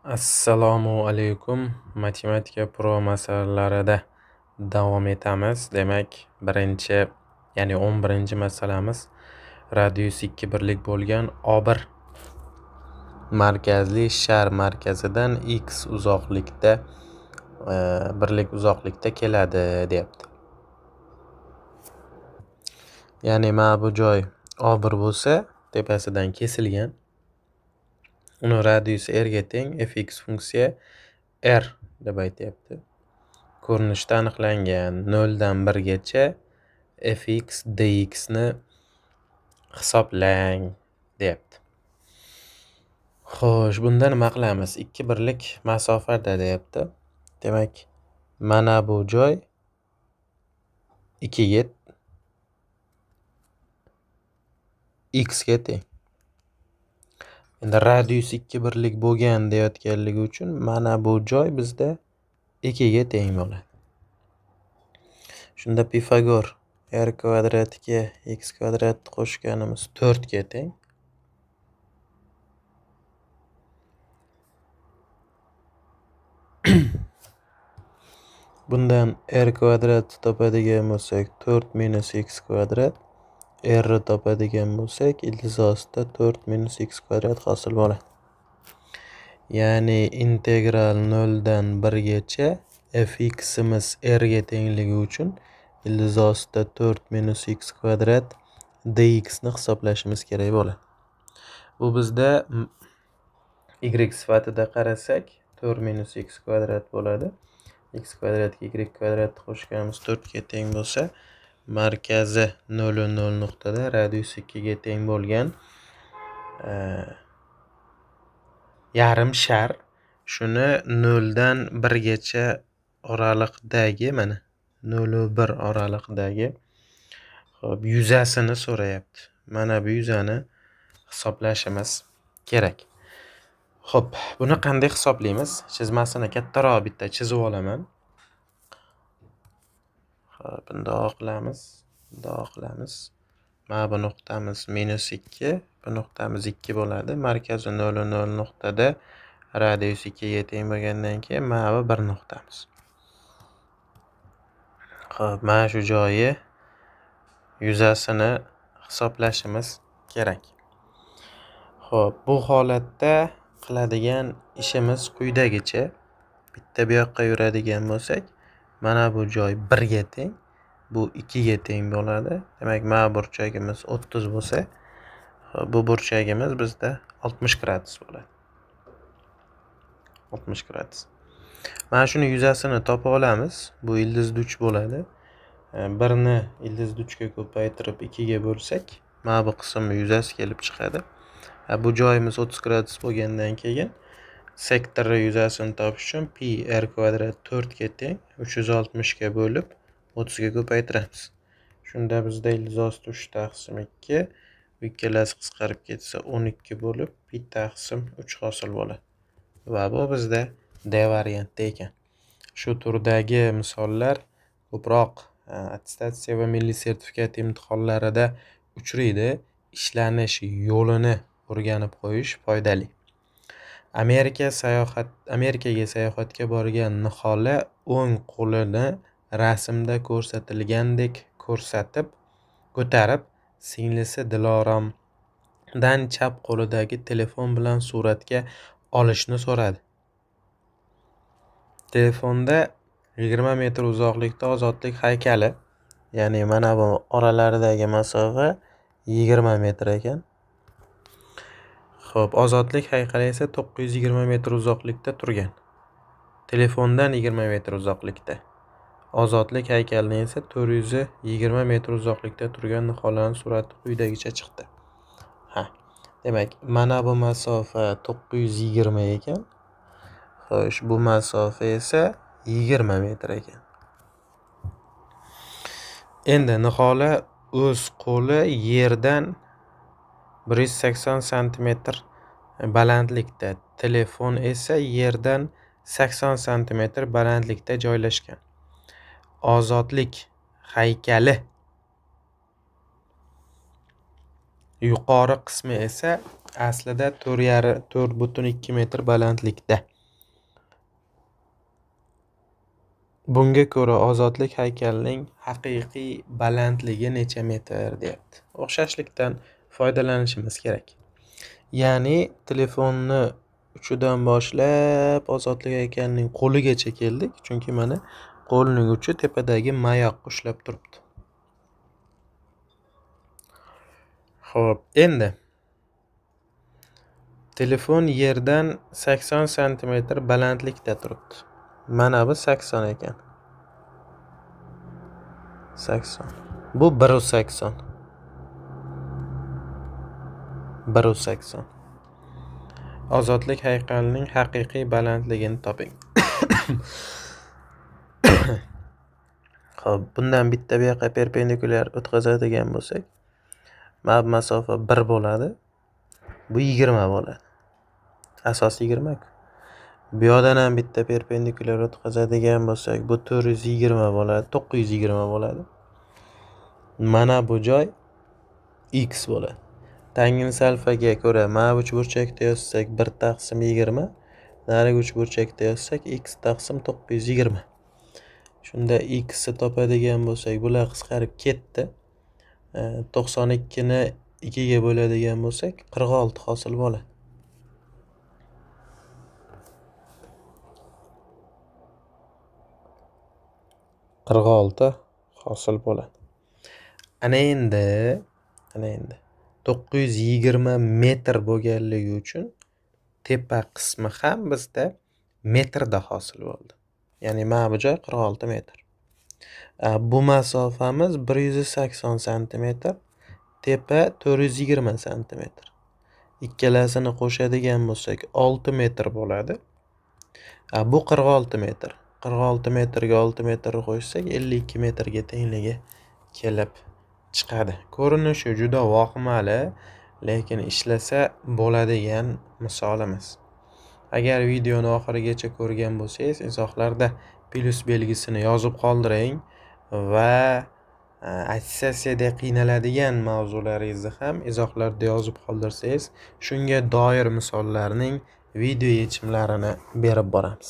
Assalomu alaykum. Matematika pro masalalarida davom etamiz. Demak, ya'ni 11-masalamiz radiusi 2 birlik bo'lgan O1 markazli shar markazidan x uzoqlikda birlik uzoqlikda keladi deyapti. Ya'ni mana bu joy O1 bo'lsa, tepasidan kesilgan. Uni radiusi r ga teng, fx funksiya r deb aytyapti. Ko'rinishda aniqlangan 0 dan 1 gacha fx dx ni hisoblang deyapti. Xo'sh, bunda nima qilamiz? 2 birlik masofada deyapti. Demak, mana bu joy 2 ga x ga teng. Endi radius 2 birlik bo'lgan deyotganligi uchun mana bu joy bizda 2 ga teng bo'ladi. Shunda Pifagor r kvadratiga x kvadratni qo'shganimiz 4 ga teng. Bundan r kvadrat topadigan bo'lsak 4 minus x kvadrat, r topadigan bo'lsak ildiz ostida 4 minus x kvadrat hosil bo'ladi. Ya'ni integral 0 dan 1 gacha fximiz r ga tengligi uchun ildiz ostida 4 minus x kvadrat dx ni hisoblashimiz kerak bo'ladi. Bu bizda y sifatida qarasak 4 minus x kvadrat bo'ladi. X kvadratga y kvadratni qo'shganimiz 4 ga teng bo'lsa, markazi 0 0 nuqtada radiusi 2 ga teng bo'lgan yarim shar, shuni 0 dan 1 gacha oraliqdagi, mana 0 va 1 oraliqdagi yuzasini so'rayapti. Mana bu yuzani hisoblashimiz kerak. Xo'p, buni qanday hisoblaymiz? Chizmasini kattaroq bitta chizib olaman. Xo'p, bundoq qilamiz. Mana bu nuqtamiz -2, bu nuqtamiz 2 bo'ladi. Markazi 0 0 nuqtada radius 2 ga teng bo'lgandan keyin mana bu 1 nuqtamiz. Xo'p, mana shu joyi yuzasini hisoblashimiz kerak. Xo'p, bu holatda qiladigan ishimiz quyidagicha. Bitta bu yoqqa yuradigan bo'lsak, mana bu joy 1 ga teng, bu 2 ga teng bo'ladi. Demak, mana burchagimiz 30 bo'lsa, bu burchagimiz bizda 60 gradus bo'ladi. 60 gradus. Mana shuni yuzasini topa olamiz. Bu ildiz duch bo'ladi. 1 ni ildiz duchga ko'paytirib 2 ga bo'lsak, mana bu qism yuzasi kelib chiqadi. Bu joyimiz 30 gradus bo'lgandan keyin sektor yuzasini topish uchun pi r kvadrat 4 ga teng 360 ga bo'lib 30 ga ko'paytiramiz. Shunda bizda ildiz osti 3 taqsim 2, bu ikkalasi qisqarib ketsa 12 bo'lib pi taqsim 3 hosil bo'ladi. Va bu bizda D variantda ekan. Shu turdagi misollar ko'proq attestatsiya va milliy sertifikat imtihonlarida uchraydi. Ishlanish yo'lini o'rganib qo'yish foydali. Amerikaga sayohatga borgan Nihola o'ng qo'lini rasmda ko'rsatilgandek ko'tarib, singlisi Diloromdan chap qo'lidagi telefon bilan suratga olishni so'radi. Telefonda 20 metr uzoqlikda Ozodlik haykali, ya'ni mana bu oralaridagi masofa 20 metr ekan. Xo'p, Ozodlik haykali esa 920 metr uzoqlikda turgan. Telefondan 20 metr uzoqlikda. Ozodlik haykalidan esa 420 metr uzoqlikda turgan Niholaning surati quyidagicha chiqdi. Demak, mana bu masofa 920 ekan. Xo'sh, bu masofa esa 20 metr ekan. Endi Nihola o'z qo'li yerdan 180 cm balandlikda, telefon esa yerdan 80 cm balandlikda joylashgan. Ozodlik haykali yuqori qismi esa aslida 4,2 metr balandlikda. Bunga ko'ra ozodlik haykalining haqiqiy balandligi necha metr deyapti. O'xshashlikdan foydalanishimiz kerak. Ya'ni telefonni uchidan boshlab ozodlik haykalining qo'ligacha keldik. Chunki mana qo'lning uchi tepadagi mayoqqa ushlab turibdi. Xo'p, endi telefon yerdan 80 santimetr balandlikda turibdi. Mana bu 80 ekan. 80. Bu 180. 180. Ozodlik haykalining haqiqiy balandligini toping. Xo'p, bundan bitta bu yoqqa perpendikulyar o'tkazadigan bo'lsak, mana bu masofa 1 bo'ladi. Bu 20 bo'ladi. Asos 20 ku. Bu yoqdan ham bitta perpendikulyar o'tkazadigan bo'lsak, bu 420 bo'ladi, 920 bo'ladi. Mana bu joy x bo'ladi. Tangent alfaga ko'ra mana bu uchburchakda yozsak 1 taqsim 20, narigi uchburchakda yozsak x taqsim 920. Shunda x ni topadigan bo'lsak, bular qisqarib ketdi. 92 ni 2 ga bo'ladigan bo'lsak, 46 hosil bo'ladi. Hosil bo'ladi. Ana endi 920 metr bo'lganligi uchun tepa qismi ham bizda metrda hosil bo'ldi. Ya'ni mana bu joy 46 metr. Bu masofamiz 180 santimetr, tepa 420 santimetr. Ikkalasini qo'shadigan bo'lsak 6 metr bo'ladi. Bu 46 metr. 46 metrga 6 metr qo'shsak 52 metrga tengligi kelib chiqadi. Ko'rinishi juda vahimali, lekin ishlasa bo'ladigan misolimiz. Agar videoni oxirigacha ko'rgan bo'lsangiz, izohlarda plus belgisini yozib qoldiring va attestatsiyada qiynaladigan mavzularingizni ham izohlarda yozib qoldirsangiz, shunga doir misollarning video yechimlarini berib boramiz.